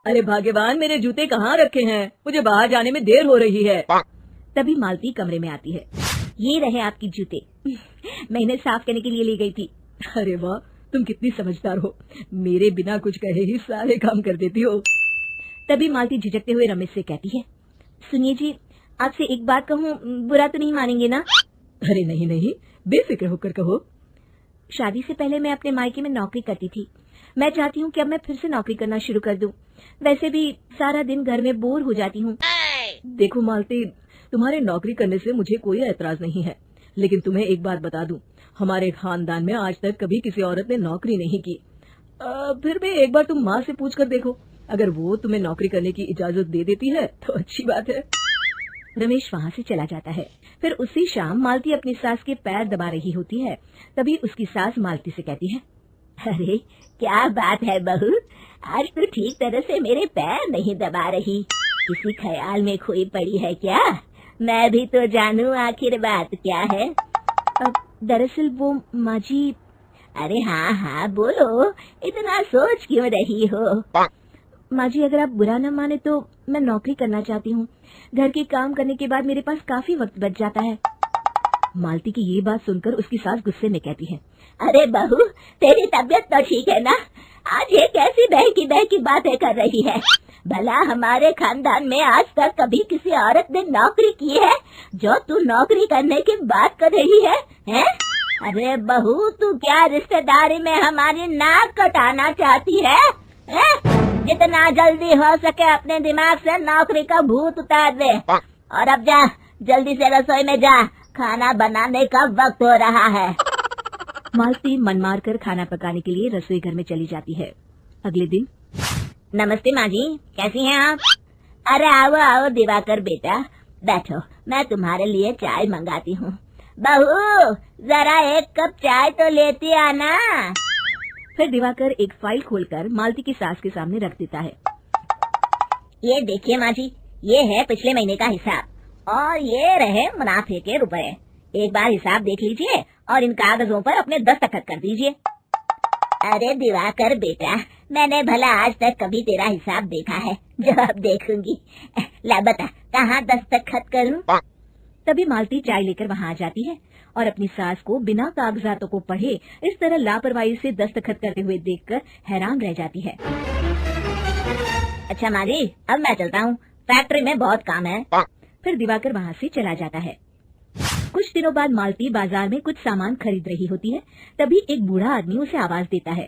अरे भाग्यवान, मेरे जूते कहाँ रखे हैं? मुझे बाहर जाने में देर हो रही है। तभी मालती कमरे में आती है। ये रहे आपकी जूते। मैं इन्हें साफ करने के लिए ले गई थी। अरे वाह, तुम कितनी समझदार हो, मेरे बिना कुछ कहे ही सारे काम कर देती हो। तभी मालती झिझकते हुए रमेश से कहती है, सुनिए जी, आपसे एक बात कहूँ, बुरा तो नहीं मानेंगे ना? अरे नहीं नहीं, बेफिक्र होकर कहो। शादी से पहले मैं अपने मायके में नौकरी करती थी। मैं चाहती हूँ कि अब मैं फिर से नौकरी करना शुरू कर दूं। वैसे भी सारा दिन घर में बोर हो जाती हूँ। देखो मालती, तुम्हारे नौकरी करने से मुझे कोई ऐतराज नहीं है, लेकिन तुम्हें एक बात बता दूं, हमारे खानदान में आज तक कभी किसी औरत ने नौकरी नहीं की। फिर भी एक बार तुम माँ से पूछ कर देखो, अगर वो तुम्हें नौकरी करने की इजाजत दे देती है तो अच्छी बात है। रमेश वहाँ से चला जाता है। फिर उसी शाम मालती अपनी सास के पैर दबा रही होती है। तभी उसकी सास मालती से कहती है, अरे क्या बात है बहू, आज तो ठीक तरह से मेरे पैर नहीं दबा रही, किसी ख्याल में खोई पड़ी है क्या? मैं भी तो जानूं आखिर बात क्या है। दरअसल वो माँ जी। अरे हाँ हाँ बोलो, इतना सोच क्यों रही हो? माँ जी, अगर आप बुरा न माने तो मैं नौकरी करना चाहती हूँ। घर के काम करने के बाद मेरे पास काफी वक्त बच जाता है। मालती की ये बात सुनकर उसकी सास गुस्से में कहती है, अरे बहू, तेरी तबीयत तो ठीक है ना? आज ये कैसी बहकी बातें कर रही है? भला हमारे खानदान में आज तक कभी किसी औरत ने नौकरी की है जो तू नौकरी करने की बात कर रही है, हैं? अरे बहू, तू क्या रिश्तेदारी में हमारी नाक कटाना चाहती है? जितना जल्दी हो सके अपने दिमाग से नौकरी का भूत उतार दे, और अब जा, जल्दी से रसोई में जा, खाना बनाने का वक्त हो रहा है। मालती मन मार कर खाना पकाने के लिए रसोई घर में चली जाती है। अगले दिन, नमस्ते माँ जी, कैसी हैं आप? अरे आओ आओ दिवाकर बेटा, बैठो, मैं तुम्हारे लिए चाय मंगाती हूँ। बहू, जरा एक कप चाय तो लेती आना। फिर दिवाकर एक फाइल खोलकर मालती की सास के सामने रख देता है। ये देखिए माँ जी, ये है पिछले महीने का हिसाब और ये रहे मुनाफे के रुपए। एक बार हिसाब देख लीजिए और इन कागजों पर अपने दस्तखत कर दीजिए। अरे दिवाकर बेटा, मैंने भला आज तक कभी तेरा हिसाब देखा है जो अब देखूंगी? ला बता, कहाँ दस्तखत करूँ? तभी मालती चाय लेकर वहाँ आ जाती है और अपनी सास को बिना कागजातों को पढ़े इस तरह लापरवाही से दस्तखत करते हुए देखकर हैरान रह जाती है। अच्छा माँ जी, अब मैं चलता हूँ, फैक्ट्री में बहुत काम है। फिर दिवाकर वहाँ से चला जाता है। कुछ दिनों बाद मालती बाजार में कुछ सामान खरीद रही होती है। तभी एक बूढ़ा आदमी उसे आवाज देता है,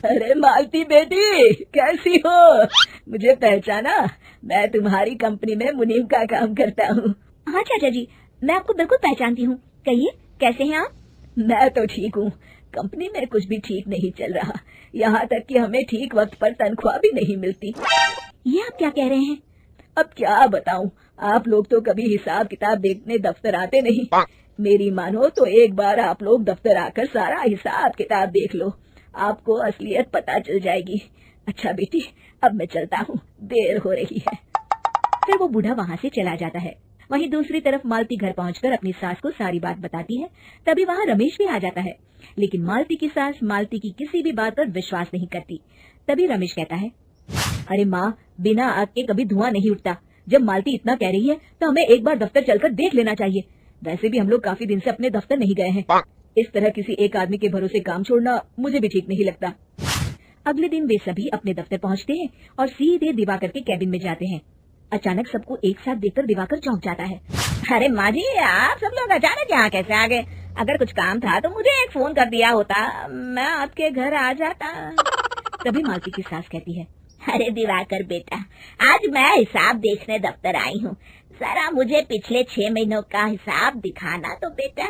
अरे मालती बेटी, कैसी हो? मुझे पहचाना? मैं तुम्हारी कंपनी में मुनीम का काम करता हूँ। हाँ चाचा जी, मैं आपको बिल्कुल पहचानती हूँ। कहिए, कैसे हैं आप? मैं तो ठीक हूँ, कंपनी में कुछ भी ठीक नहीं चल रहा, यहाँ तक कि हमें ठीक वक्त पर तनख्वाह भी नहीं मिलती। ये आप क्या कह रहे हैं? अब क्या बताऊं, आप लोग तो कभी हिसाब किताब देखने दफ्तर आते नहीं। मेरी मानो तो एक बार आप लोग दफ्तर आकर सारा हिसाब किताब देख लो, आपको असलियत पता चल जाएगी। अच्छा बेटी, अब मैं चलता हूँ, देर हो रही है। फिर वो बूढ़ा वहाँ से चला जाता है। वहीं दूसरी तरफ मालती घर पहुंचकर अपनी सास को सारी बात बताती है। तभी वहाँ रमेश भी आ जाता है, लेकिन मालती की सास मालती की किसी भी बात पर विश्वास नहीं करती। तभी रमेश कहता है, अरे माँ, बिना आग के कभी धुआं नहीं उठता। जब मालती इतना कह रही है तो हमें एक बार दफ्तर चलकर देख लेना चाहिए। वैसे भी हम लोग काफी दिन से अपने दफ्तर नहीं गए हैं। इस तरह किसी एक आदमी के भरोसे काम छोड़ना मुझे भी ठीक नहीं लगता। अगले दिन वे सभी अपने दफ्तर पहुँचते हैं और सीधे दिवाकर के कैबिन में जाते हैं। अचानक सबको एक साथ देखकर दिवाकर चौंक जाता है। अरे माँ जी, आप सब लोग अचानक यहाँ कैसे आ गए? अगर कुछ काम था तो मुझे एक फोन कर दिया होता, मैं आपके घर आ जाता। तभी मालती की सास कहती है, अरे दिवाकर बेटा, आज मैं हिसाब देखने दफ्तर आई हूँ, जरा मुझे पिछले 6 महीनों का हिसाब दिखाना तो बेटा।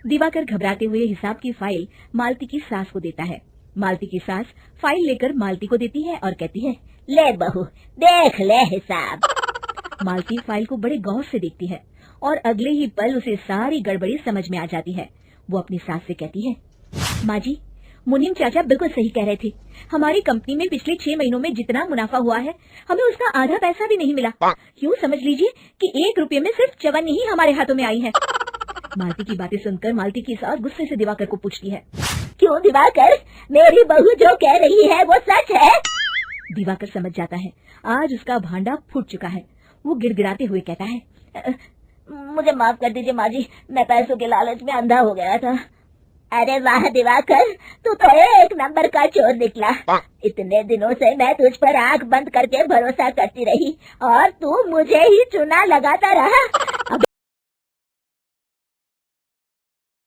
दिवाकर घबराते हुए हिसाब की फाइल मालती की सास को देता है। मालती की सास फाइल लेकर मालती को देती है और कहती है, ले बहू, देख ले हिसाब। मालती फाइल को बड़े गौर से देखती है और अगले ही पल उसे सारी गड़बड़ी समझ में आ जाती है। वो अपनी सास से कहती है, माँ जी, मुनीम चाचा बिल्कुल सही कह रहे थे। हमारी कंपनी में पिछले 6 महीनों में जितना मुनाफा हुआ है, हमें उसका आधा पैसा भी नहीं मिला। यूँ समझ लीजिए कि 1 रुपये में सिर्फ चवन्नी ही हमारे हाथों में आई है। मालती की बातें सुनकर मालती की सास गुस्से से दिवाकर को पूछती है, क्यों दिवाकर, मेरी बहू जो कह रही है वो सच है? दिवाकर समझ जाता है आज उसका भांडा फूट चुका है। वो गिड़गिड़ाते हुए कहता है, मुझे माफ कर दीजिए माँ जी, मैं पैसों के लालच में अंधा हो गया था। अरे वाह दिवाकर, तू तो एक नंबर का चोर निकला। इतने दिनों से मैं तुझ पर आंख बंद करके भरोसा करती रही और तू मुझे ही चुना लगाता रहा।